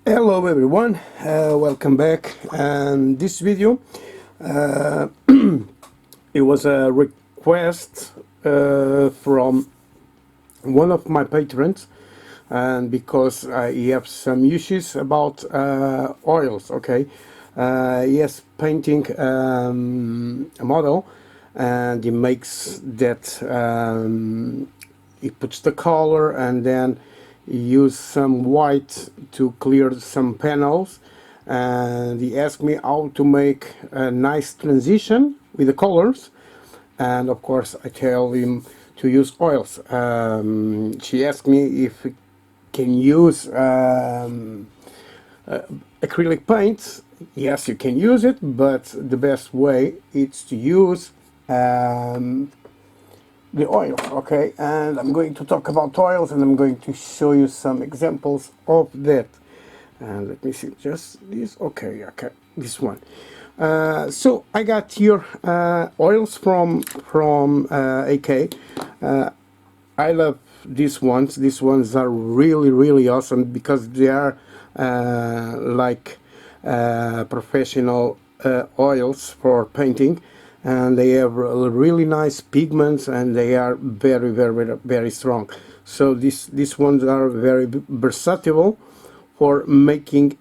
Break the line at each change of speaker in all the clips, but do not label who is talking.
Hello everyone, welcome back. And this video, uh, it was a request from one of my patrons, and because he have some issues about oils. Okay, yes, painting a model, and he makes that he puts the color and then use some white to clear some panels, and he asked me how to make a nice transition with the colors. And of course I tell him to use oils. She asked me if we can use acrylic paint. Yes, you can use it, but the best way is to use the oils. Okay, and I'm going to talk about oils, and I'm going to show you some examples of that. And let me see, just this. Okay, this one. So I got here oils from AK. I love these ones. These ones are really awesome because they are like professional oils for painting, and they have really nice pigments, and they are very strong. So these ones are very versatile for making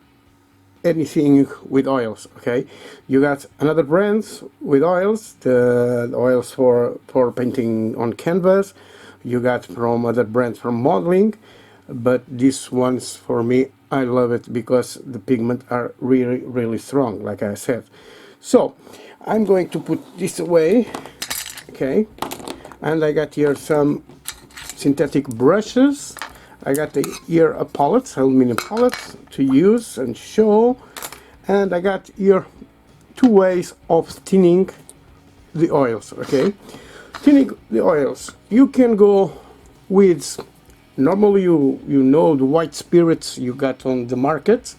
anything with oils. Okay, you got another brands with oils, the oils for painting on canvas. You got from other brands from modeling, but these ones for me, I love it because the pigment are really strong, like I said. So I'm going to put this away. Okay, and I got here some synthetic brushes. I got here a palette, aluminum palette to use and show, and I got here two ways of thinning the oils. Okay, thinning the oils, you can go with normally you know the white spirits you got on the market.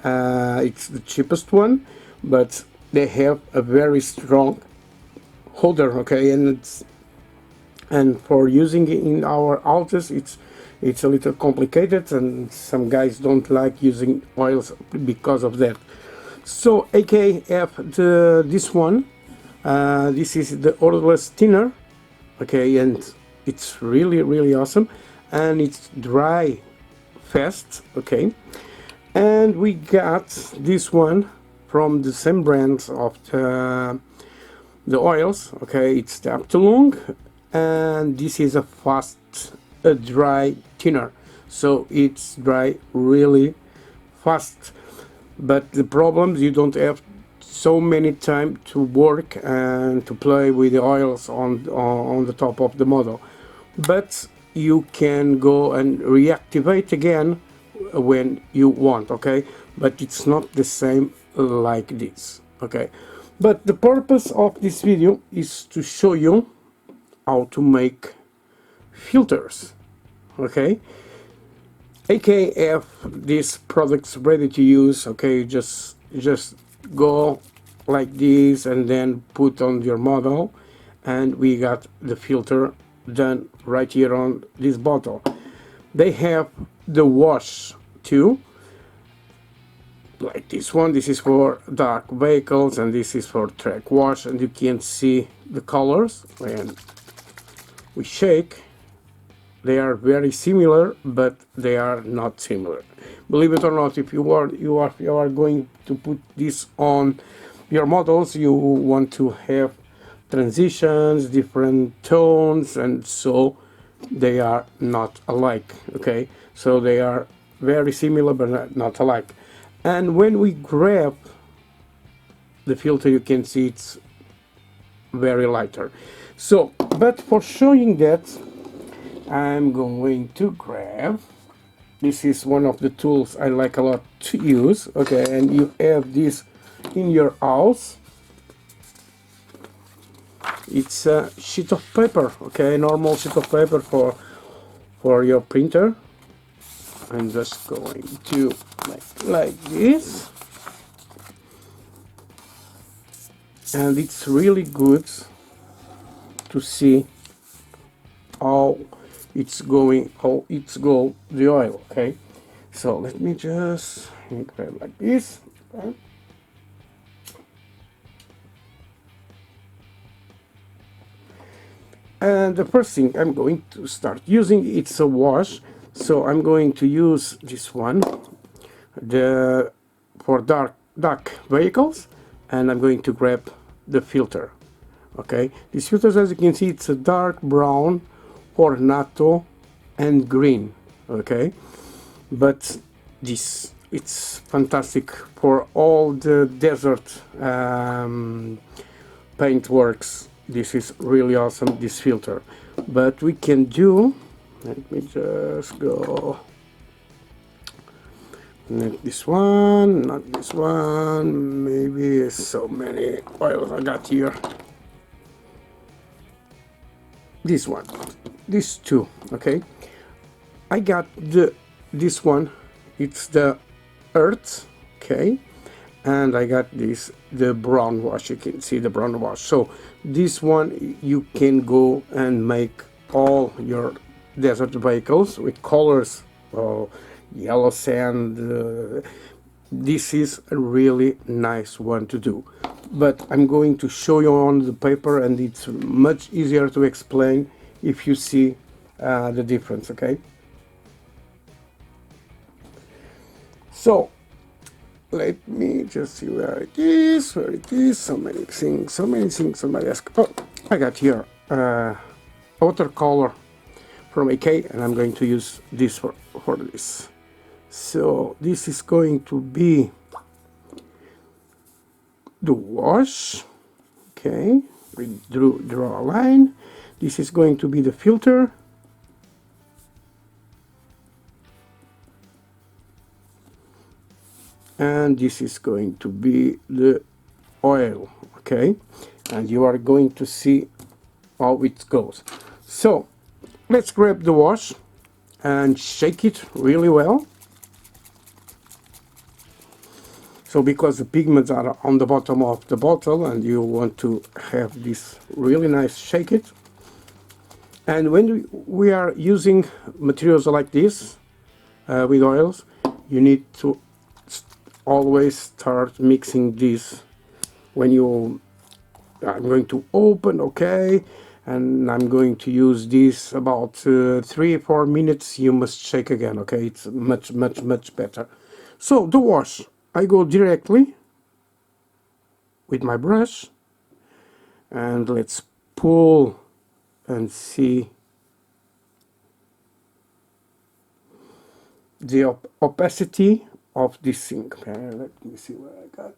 It's the cheapest one, but they have a very strong holder. Okay, and for using it in our houses, it's a little complicated, and some guys don't like using oils because of that. So AKF this one, this is the odorless thinner. Okay, and it's really awesome, and it's dry fast. Okay, and we got this one from the same brand of the oils. Okay, it's the Aptolong, and this is a fast dry thinner, so it's dry really fast. But the problems, you don't have so many time to work and to play with the oils on the top of the model, but you can go and reactivate again when you want. Okay, but it's not the same like this. Okay, but the purpose of this video is to show you how to make filters. Okay, AKF these products ready to use. Okay, just go like this and then put on your model, and we got the filter done right here on this bottle. They have the wash too, like this one. This is for dark vehicles, and this is for track wash, and you can see the colors when we shake. They are very similar, but they are not similar. Believe it or not, if you are going to put this on your models, you want to have transitions, different tones, and so they are not alike. Okay, so they are very similar but not alike. And when we grab the filter, you can see it's very lighter. So, but for showing that, I'm going to grab, this is one of the tools I like a lot to use. Okay, and you have this in your house. It's a sheet of paper. Okay, normal sheet of paper for your printer. I'm just going to make like this, and it's really good to see how it's going, how it's go the oil. Okay, so let me just grab like this. Okay. And the first thing I'm going to start using, it's a wash. So I'm going to use this one, the for dark vehicles, and I'm going to grab the filter. Okay, these filters, as you can see, it's a dark brown, ornato, and green. Okay, but this it's fantastic for all the desert paintworks. This is really awesome, this filter. But we can do, let me just go, not this one, not this one, maybe so many oils I got here. This one, these two, okay. I got this one, it's the earth, okay, and I got the brown wash. You can see the brown wash. So this one you can go and make all your desert vehicles with colors, yellow sand. This is a really nice one to do, but I'm going to show you on the paper, and it's much easier to explain if you see the difference. Okay, so let me just see where it is, so many things, somebody asked. Oh, I got here watercolor from AK, and I'm going to use this for this. So this is going to be the wash. Okay, we draw a line. This is going to be the filter. And this is going to be the oil. Okay, and you are going to see how it goes. So let's grab the wash and shake it really well. So because the pigments are on the bottom of the bottle, and you want to have this really nice, shake it. And when we are using materials like this with oils, you need to always start mixing this when you, I'm going to open, okay, and I'm going to use this about 3-4 minutes. You must shake again, okay, it's much better. So the wash, I go directly with my brush, and let's pull and see the opacity of this thing. Okay, let me see what I got.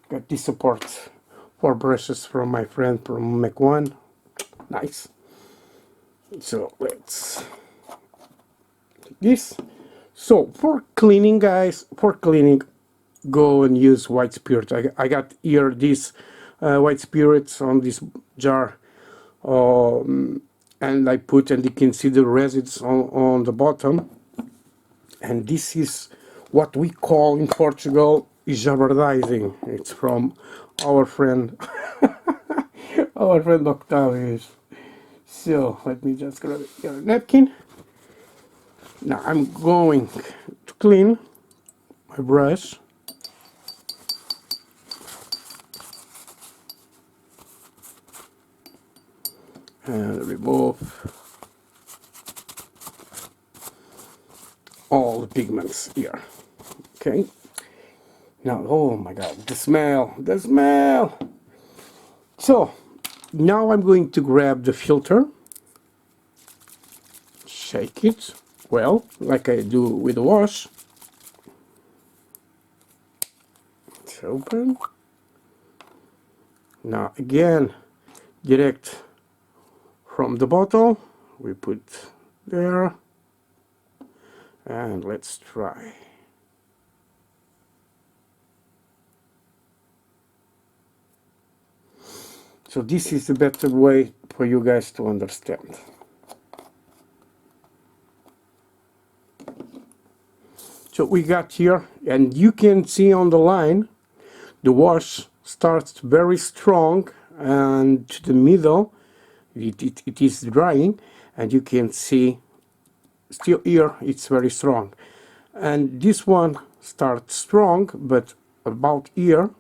Got this support for brushes from my friend from Mac1. Nice. So let's take this. So for cleaning, guys, go and use white spirit. I got here this white spirits on this jar, and I put, and you can see the residues on the bottom. And this is what we call in Portugal javardizing. It's from our friend our friend Octavius. So let me just grab a napkin. Now I'm going to clean my brush. And remove all the pigments here. Okay. Now, oh my God, the smell. So now I'm going to grab the filter, shake it well, like I do with the wash. It's open. Now again, direct from the bottle, we put there, and let's try. So this is the better way for you guys to understand. So we got here, and you can see on the line, the wash starts very strong, and to the middle, it is drying, and you can see still here it's very strong. And this one starts strong, but about here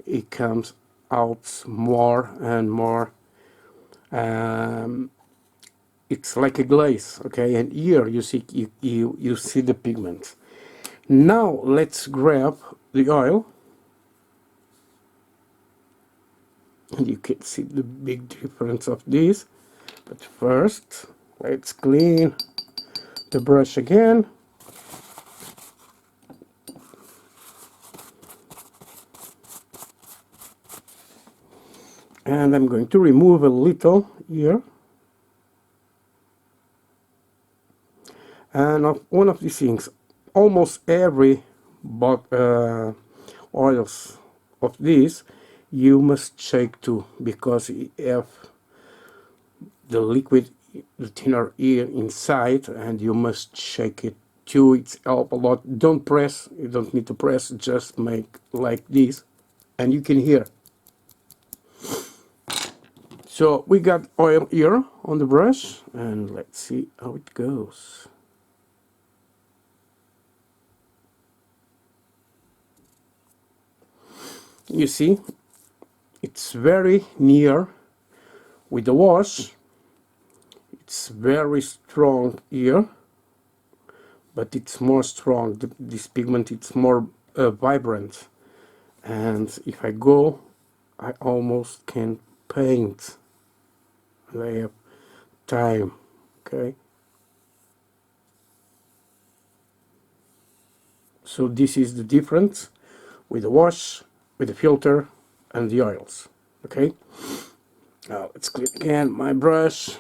it comes out more and more. It's like a glaze, okay? And here you see you see the pigment. Now let's grab the oil, and you can see the big difference of this. But first, let's clean the brush again. And I'm going to remove a little here. And one of these things, almost every oils of this, you must shake too, because you have the liquid, the thinner here inside, and you must shake it too. It's help a lot. Don't press, you don't need to press, just make like this, and you can hear. So we got oil here on the brush, and let's see how it goes. You see, it's very near with the wash. It's very strong here, but it's more strong. This pigment, it's more vibrant. And if I go, I almost can paint. I have time, okay? So this is the difference with the wash, with the filter, and the oils, okay? Now let's clean again my brush.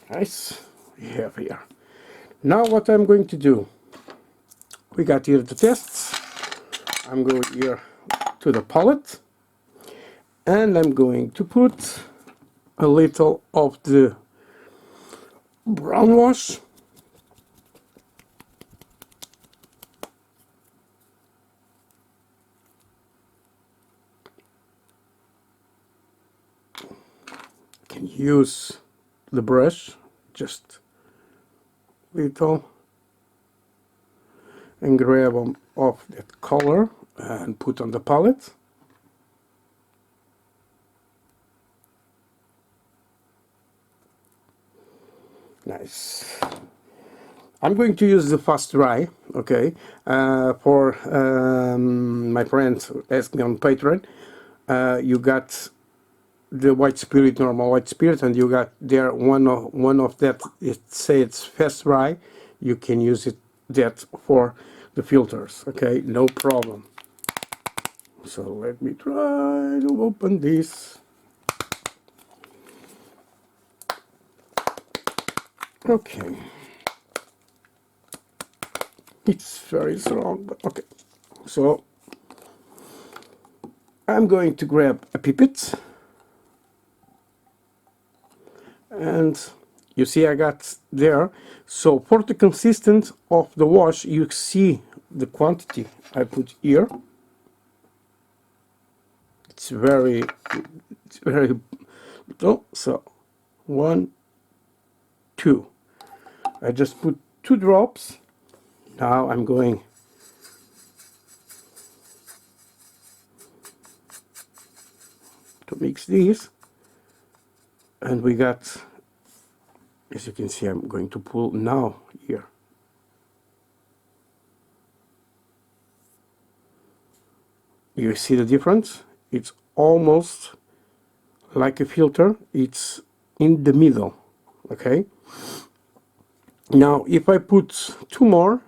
Nice, we have here. Now what I'm going to do, we got here the tests. I'm going here to the palette, and I'm going to put a little of the brown wash. Can use the brush, just little, and grab them off that color and put on the palette. Nice. I'm going to use the fast dry, okay, for my friends asked me on Patreon. You got the white spirit, normal white spirit, and you got there one of that, it say it's fast dry. You can use it that for the filters, okay, no problem. So let me try to open this. Okay, it's very strong, but okay. So I'm going to grab a pipette, and you see I got there. So for the consistency of the wash, you see the quantity I put here. It's very little. So 1, 2. I just put 2 drops. Now I'm going to mix these, and we got, as you can see, I'm going to pull now here. You see the difference? It's almost like a filter. It's in the middle, okay? Now if I put 2 more,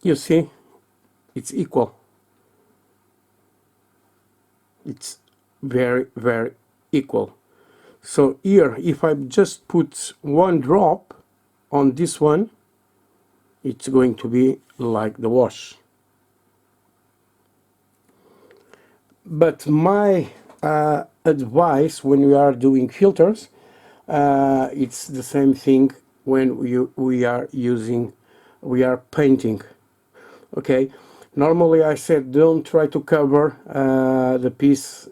you see, it's equal. It's very, very equal. So here, if I just put 1 drop on this one, it's going to be like the wash. But my advice when we are doing filters, it's the same thing when we are painting. Okay, normally I said don't try to cover the piece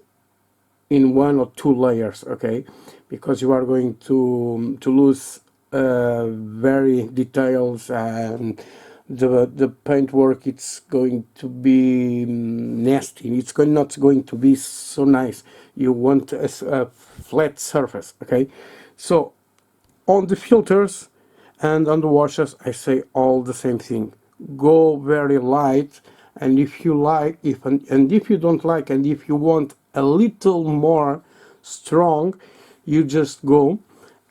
in one or two layers, okay, because you are going to lose very details, and the paintwork, it's going to be nasty. It's not going to be so nice. You want a flat surface, okay. So on the filters and on the washes, I say all the same thing. Go very light, and if you like, and if you don't like, and if you want a little more strong, you just go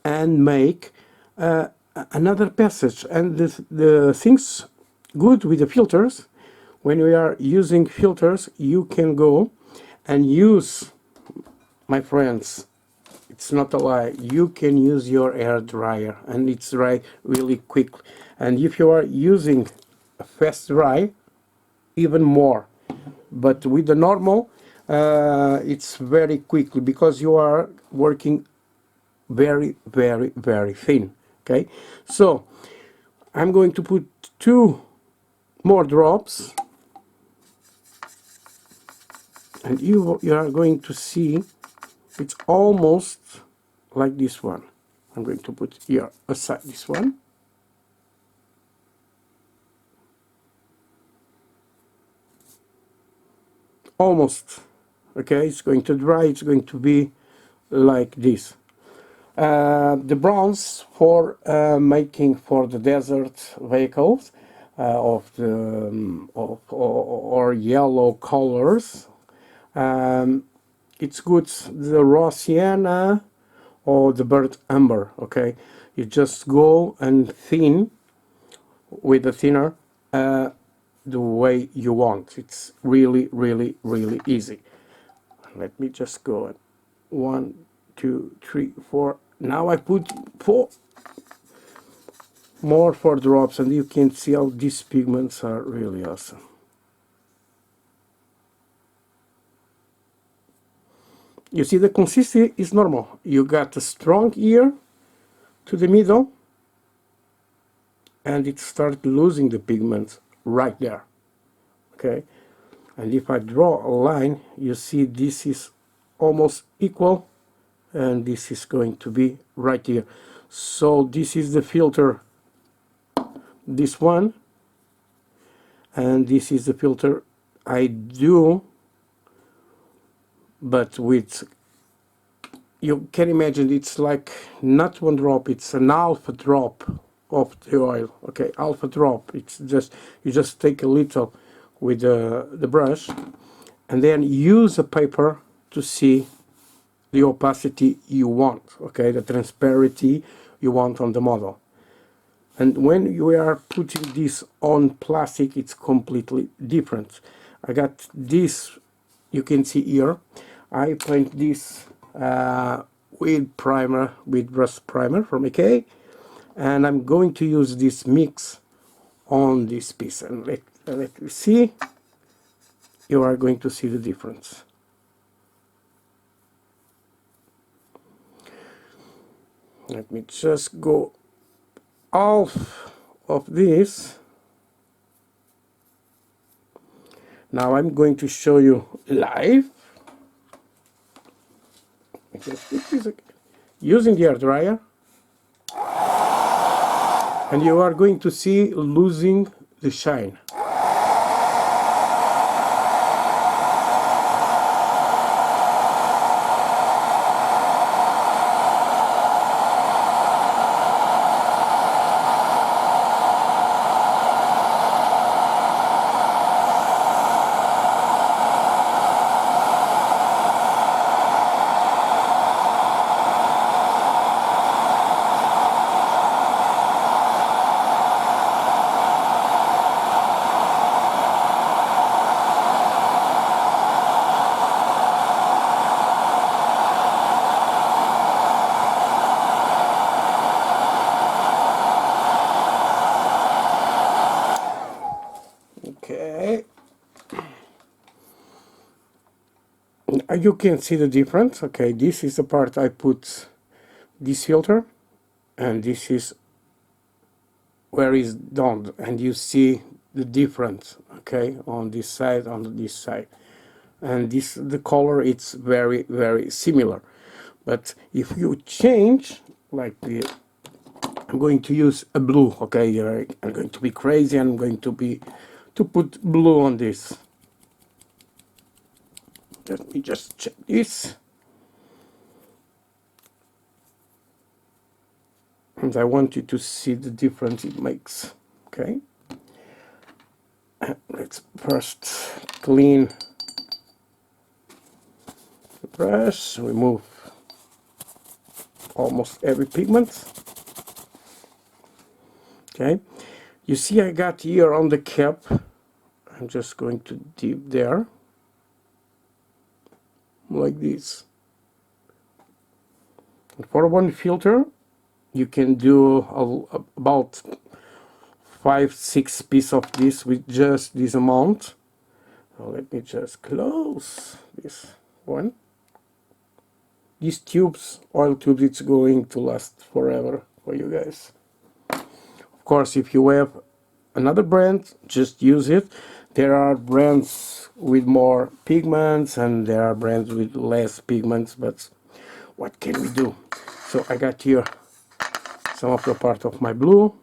and make another passage. And the things good with the filters, when we are using filters, you can go and use, my friends, it's not a lie, you can use your hair dryer and it's dry really quick. And if you are using a fast dry, even more. But with the normal, it's very quickly, because you are working very, very, very thin. Okay, so I'm going to put 2 more drops, and you are going to see it's almost like this one. I'm going to put here aside this one. Almost. Okay, it's going to dry, it's going to be like this. The bronze for making for the desert vehicles of the or yellow colors. It's good, the raw sienna or the burnt umber. Okay, you just go and thin with the thinner the way you want. It's really, really, really easy. Let me just go 1, 2, 3, 4. Now I put 4 more 4 drops, and you can see how these pigments are really awesome. You see, the consistency is normal. You got a strong ear to the middle, and it starts losing the pigments right there. Okay, and if I draw a line, you see this is almost equal, and this is going to be right here. So this is the filter, this one, and this is the filter I do, but with, you can imagine, it's like not 1 drop, it's an half a drop of the oil. Okay, half a drop. It's just, you just take a little with the brush, and then use a paper to see the opacity you want, okay, the transparency you want on the model. And when you are putting this on plastic, it's completely different. I got this, you can see here, I paint this with primer, with rust primer from IKEA, and I'm going to use this mix on this piece, and let me see, you are going to see the difference. Let me just go off of this. Now I'm going to show you live. Just put this using the air dryer, and you are going to see losing the shine. You can see the difference. Okay, this is the part I put this filter, and this is where it's done, and you see the difference, okay, on this side, on this side, and this, the color, it's very, very similar. But if you change, like the, I'm going to use a blue, okay, I'm going to be crazy, I'm going to put blue on this. Let me just check this. And I want you to see the difference it makes, okay? Let's first clean the brush, remove almost every pigment. Okay, you see I got here on the cap, I'm just going to dip there, like this. And for one filter, you can do about 5-6 pieces of this with just this amount. So let me just close this one. These tubes, oil tubes, it's going to last forever for you guys. Of course, if you have another brand, just use it. There are brands with more pigments and there are brands with less pigments, but what can we do? So I got here some of the part of my blue.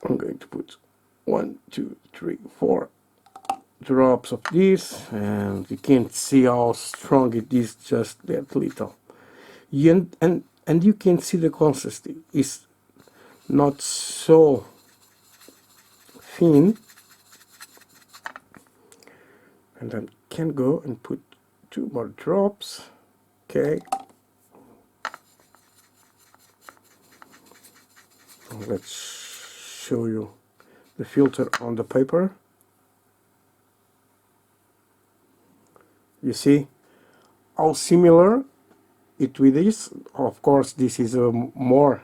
I'm going to put 1, 2, 3, 4 drops of this, and you can see how strong it is, just that little. And you can see the consistency is not so thin. And I can go and put 2 more drops. Okay. Let's show you the filter on the paper. You see how similar it with this. Of course, this is a more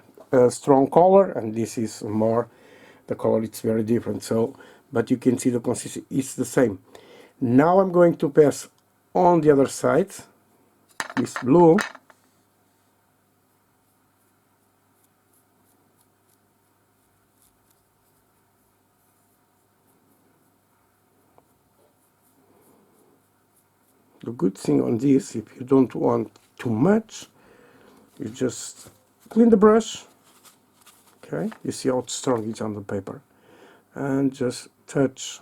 strong color, and this is more, the color it's very different. So, but you can see the consistency is the same. Now I'm going to pass on the other side this blue. The good thing on this, if you don't want too much, you just clean the brush. Okay, you see how strong it's on the paper, and just touch.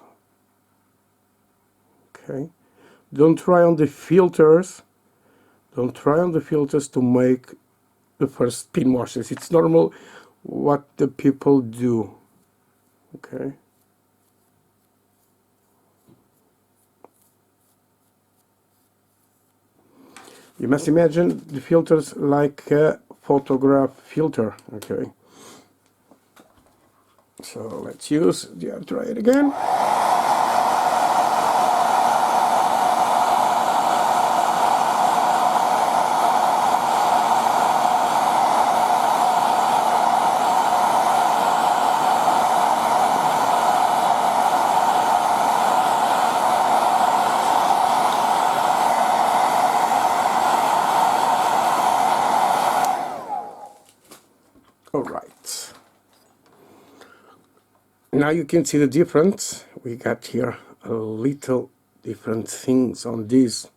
Okay, don't try on the filters. Don't try on the filters to make the first spin washes. It's normal what the people do. Okay. You must imagine the filters like a photograph filter. Okay. So let's use the air dryer again. All right. Now you can see the difference. We got here a little different things on this.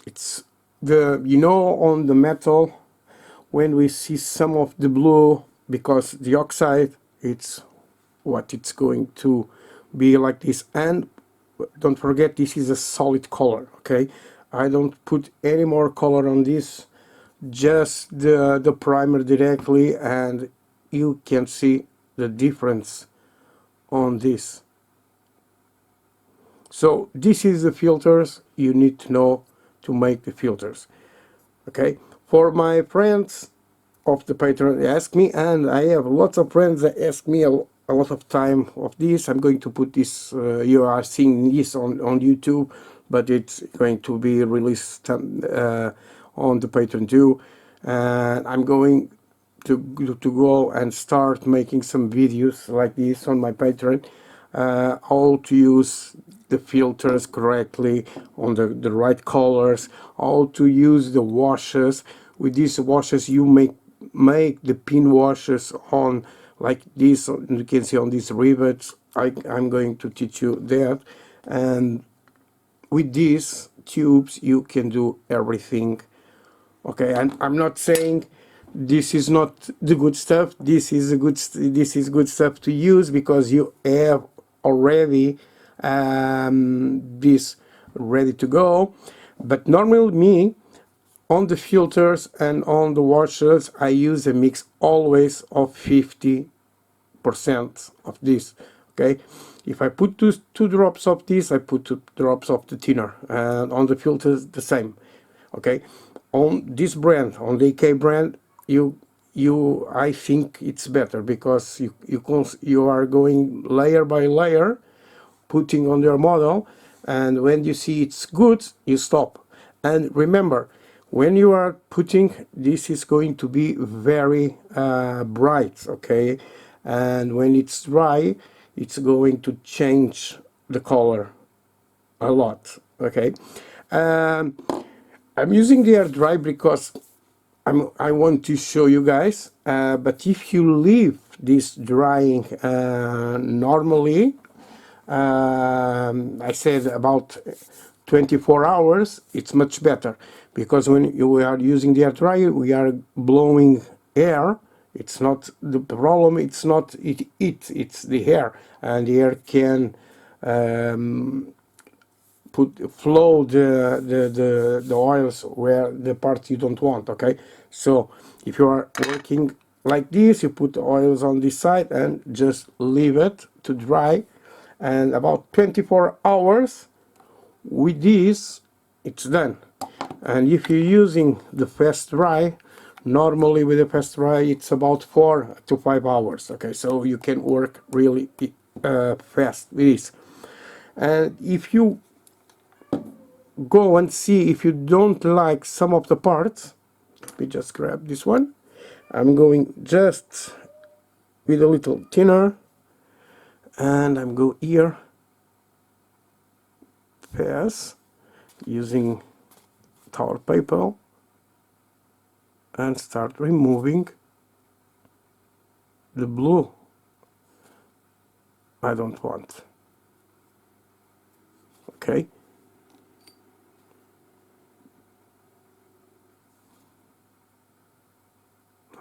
It's the, you know, on the metal, when we see some of the blue, because the oxide, it's what it's going to be like this. And don't forget, this is a solid color. Okay, I don't put any more color on this, just the primer directly, and you can see the difference on this. So this is the filters you need to know to make the filters. Okay, for my friends of the Patreon, they ask me, and I have lots of friends that ask me a lot of time of this. I'm going to put this, you are seeing this on YouTube, but it's going to be released on the Patreon too. And I'm going to go and start making some videos like this on my Patreon, how to use the filters correctly on the right colors, how to use the washes. With these washes you make the pin washes on like this. You can see on these rivets. I'm going to teach you that. And with these tubes you can do everything. Okay, and I'm not saying this is not the good stuff. This is good stuff to use because you have already this ready to go. But normally me, on the filters and on the washers, I use a mix always of 50% of this. Okay, if I put two drops of this, I put 2 drops of the thinner, and on the filters the same. Okay, on this brand, on the AK brand, I think it's better because you are going layer by layer, putting on your model, and when you see it's good, you stop. And remember, when you are putting, this is going to be very bright, okay, and when it's dry, it's going to change the color a lot. Okay, I'm using the air dry because I want to show you guys, but if you leave this drying normally, I said about 24 hours, it's much better, because when we are using the air dryer, we are blowing air. It's not the problem, it's not it's the air, and the air can flow the oils where the part you don't want. Okay, so if you are working like this, you put the oils on this side and just leave it to dry, and about 24 hours with this it's done. And if you're using the fast dry, normally with the fast dry it's about 4 to 5 hours. Okay, so you can work really fast with this. And if you go and see, if you don't like some of the parts, let me just grab this one. I'm going just with a little thinner, and I'm go here, pass, using towel paper, and start removing the blue I don't want. Okay,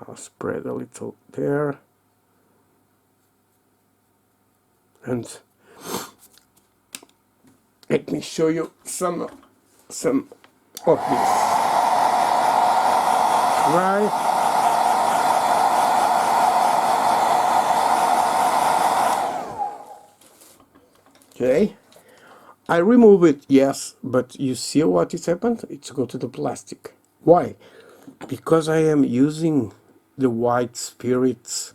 I'll spread a little there, and let me show you some of this. Right. Okay. I remove it, yes, but you see what is happened? It's go to the plastic. Why? Because I am using the white spirits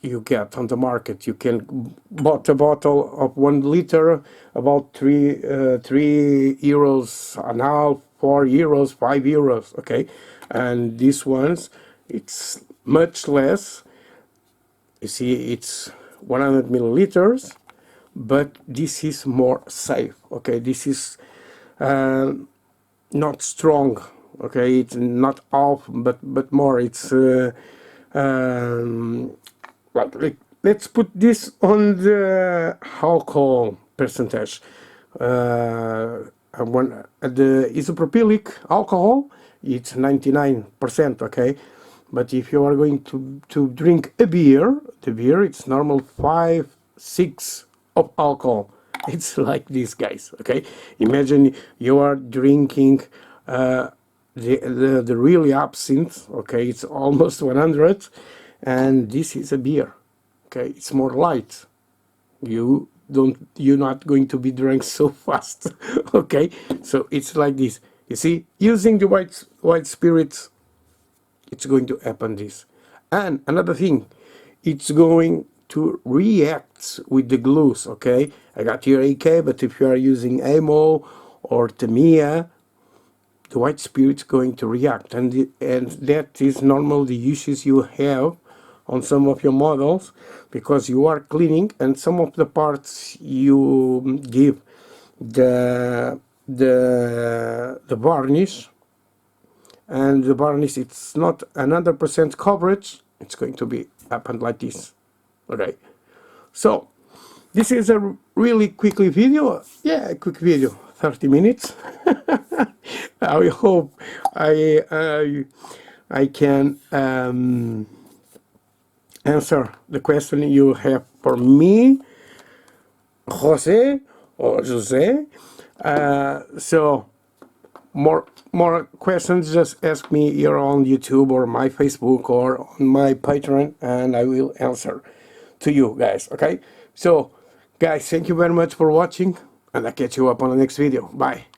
you get on the market. You can buy a bottle of 1 liter, about 3 euros an half, 4 euros, 5 euros. Okay, and these ones, it's much less. You see, it's 100 milliliters, but this is more safe. Okay, this is not strong. Okay, it's not half, but more. It's let's put this on the alcohol percentage. When the isopropylic alcohol, it's 99%. Okay, but if you are going to drink a beer, the beer it's normal 5, 6 of alcohol. It's like this, guys. Okay, imagine you are drinking the really absinthe. Okay, it's almost 100, and this is a beer. Okay, it's more light. You're not going to be drunk so fast. Okay, so it's like this. You see, using the white spirits, it's going to happen this. And another thing, it's going to react with the glues. Okay, I got here AK, but if you are using Amo or Tamiya, the white spirit's going to react, and that is normal the issues you have on some of your models, because you are cleaning, and some of the parts you give the varnish, and the varnish, it's not 100% coverage, it's going to be happened like this. Okay, so this is a really quickly video. Yeah, a quick video, 30 minutes. I hope I can answer the question you have for me, Jose or Jose. So more questions, just ask me here on YouTube or my Facebook or on my Patreon, and I will answer to you guys. Okay, so guys, thank you very much for watching, and I'll catch you up on the next video. Bye.